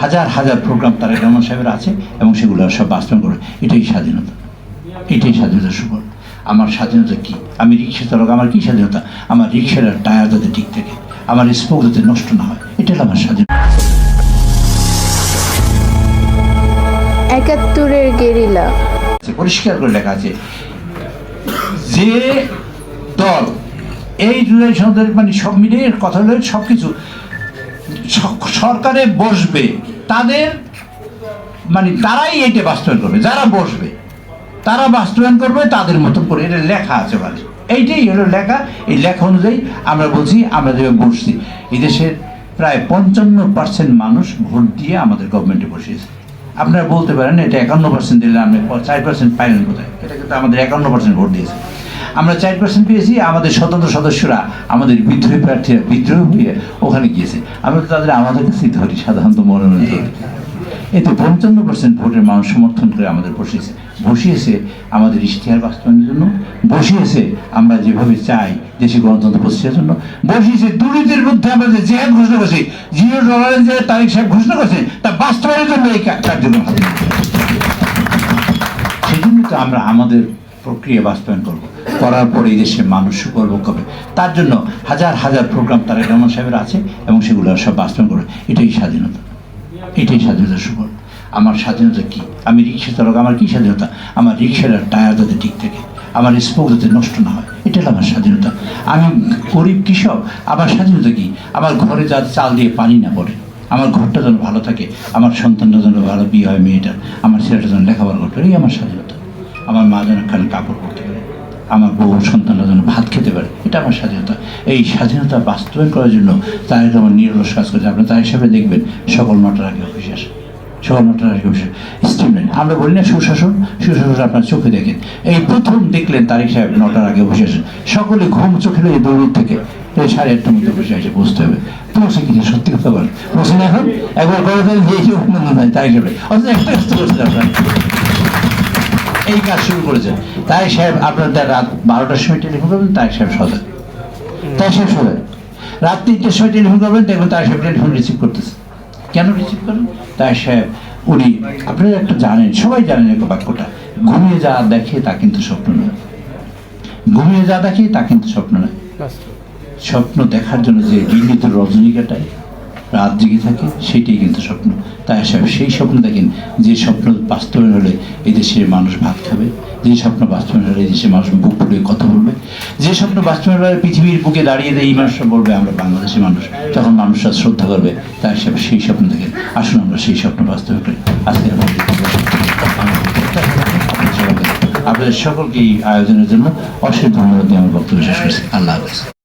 হাজার হাজার প্রোগ্রাম তারেক রহমান সাহেবের আছে এবং সেগুলো সব বাস্তবায়ন করে। এটাই স্বাধীনতা, এটাই স্বাধীনতার সুফল। আমার স্বাধীনতা কি? আমি রিক্সা চালক, আমার কি স্বাধীনতা? আমার রিক্সার টায়ার যাতে ঠিক থাকে, আমার স্পোক যাতে নষ্ট না হয়, এটাই আমার স্বাধীনতা। ৭১-এর গেরিলা পরিষ্কার করে লেখা আছে যে দল এই জুলাই সনদের মানে সব মিলিয়ে কথা হলো সব কিছু সরকারে বসবে, তাদের মানে তারাই এইটা বাস্তবায়ন করবে। যারা বসবে তারা বাস্তবায়ন করবে তাদের মতো করে, এটা লেখা আছে। মানে এইটাই হলো লেখা। এই লেখা অনুযায়ী আমরা বলছি, আমরা যেভাবে বসছি, এই দেশের প্রায় ৫৫% মানুষ ভোট দিয়ে আমাদের গভর্নমেন্টে বসিয়েছে। আপনারা বলতে পারেন এটা ৫১% দিলে আপনি ৪% পাইলেন কোথায়? এটা কিন্তু আমাদের ৫১% ভোট দিয়েছে। আমরা ৪% পেয়েছি। আমাদের স্বতন্ত্র সদস্যরা, আমাদের বিদ্রোহী প্রার্থীরা বিদ্রোহ হয়ে ওখানে গিয়েছে। আমরা তো তাদের আমাদের কাছেই ধরি, সাধারণত মনোনয়ন ধরি। এতে ৫৫% ভোটের মানুষ সমর্থন করে আমাদের বসিয়েছে আমাদের ইশতেহার বাস্তবায়নের জন্য, বসিয়েছে আমরা যেভাবে চাই দেশে গণতন্ত্র প্রতিষ্ঠার জন্য, বসিয়েছে দুর্নীতির বিরুদ্ধে আমরা যে জেহাদ ঘোষণা করছি, জিরো টলারেন্সের তারিখ সাহেব ঘোষণা করছে, তা বাস্তবায়নের জন্য এই কার্যক্রম হাতে নিয়েছে। সেই জন্য তো আমরা আমাদের প্রক্রিয়া বাস্তবায়ন করবো, করার পরে এই দেশের মানুষ সুখভোগ করবে। তার জন্য হাজার হাজার প্রোগ্রাম তারেক রহমান সাহেবের আছে এবং সেগুলো সব বাস্তবায়ন করবে। এটাই স্বাধীনতা, এটাই স্বাধীনতার সুফল। আমার স্বাধীনতা কি? আমি রিক্সা চালক, আমার কি স্বাধীনতা? আমার রিক্সার টায়ার যাতে ঠিক থাকে, আমার স্পোক যাতে নষ্ট না হয়, এটাই আমার স্বাধীনতা। আমি গরিব কৃষক, আমার স্বাধীনতা কি? আমার ঘরে যাতে চাল দিয়ে পানি না পড়ে, আমার ঘরটা যেন ভালো থাকে, আমার সন্তানটা যেন ভালো বিয়ে হয় মেয়েটার, আমার ছেলেটা যেন লেখাপড়া করতে পারে, এই আমার স্বাধীনতা। আমার মা যেন খালি কাপড় পরতে পারে, আমার বউ সন্তানরা যেন ভাত খেতে পারে, এটা আমার স্বাধীনতা। এই স্বাধীনতা বাস্তবায়ন করার জন্য তারেক রহমান নিরলস কাজ করেছে। আপনার তার হিসাবে দেখবেন সকাল ৯টার আগে অফিসে আসে, সকাল 9টার আগে অফিসে স্টিমলাইন। আমরা বলি না সুশাসন, সুশাসন আপনার চোখে দেখেন। এই প্রথম দেখলেন তারেক সাহেব ৯টার আগে বসে আসেন, সকলে ঘুম চোখে লেগে দৌড় থেকে 8:30টার মধ্যে বসে এসে বসতে হবে। পৌঁছে কিনা সত্যি কথা বলেন, বসে না এখন একবার করে দেন যে নাই তারেক সাহেব অথচ একটা কাজ করছেন আপনার, এই কাজ শুরু করেছেন। তাই সাহেব আপনার রাত 12টার সময় টেলিফোন করবেন, তাই সাহেব সজাগ, তাই সাহেব সজাগ। রাত 3টার সময় টেলিফোন করবেন, দেখবেন তাই সাহেব টেলিফোন রিসিভ করতেছে। কেন রিসিভ করেন? তাই সাহেব উনি, আপনারা একটা জানেন, সবাই জানেন একটা বাক্যটা, ঘুমিয়ে যা দেখে তা কিন্তু স্বপ্ন নয়। ঘুমিয়ে যা দেখে তা কিন্তু স্বপ্ন নয়। স্বপ্ন দেখার জন্য যে নির্মিত রজনী কাটায়, রাত জেগে থাকে, সেটাই কিন্তু স্বপ্ন। তাই সাহেব সেই স্বপ্ন দেখেন যে স্বপ্ন বাস্তবায়ন হলে এই দেশের মানুষ ভাত খাবে, যে স্বপ্ন বাস্তবায়ন হলে এই দেশের মানুষ বুক ফুলে কথা বলবে, যে স্বপ্ন বাস্তবায়ন হলে পৃথিবীর বুকে দাঁড়িয়ে এই মানুষরা বলবে আমরা বাংলাদেশের মানুষ, তখন মানুষরা শ্রদ্ধা করবে। তাই সাহেব সেই স্বপ্ন দেখেন। আসুন আমরা সেই স্বপ্ন বাস্তবায়ন করি। আজকে আপনাদের সকলকে এই আয়োজনের জন্য অশেষ ধন্যবাদ দিয়ে আমার বক্তব্য শেষ করছি। আল্লাহ হাফেজ।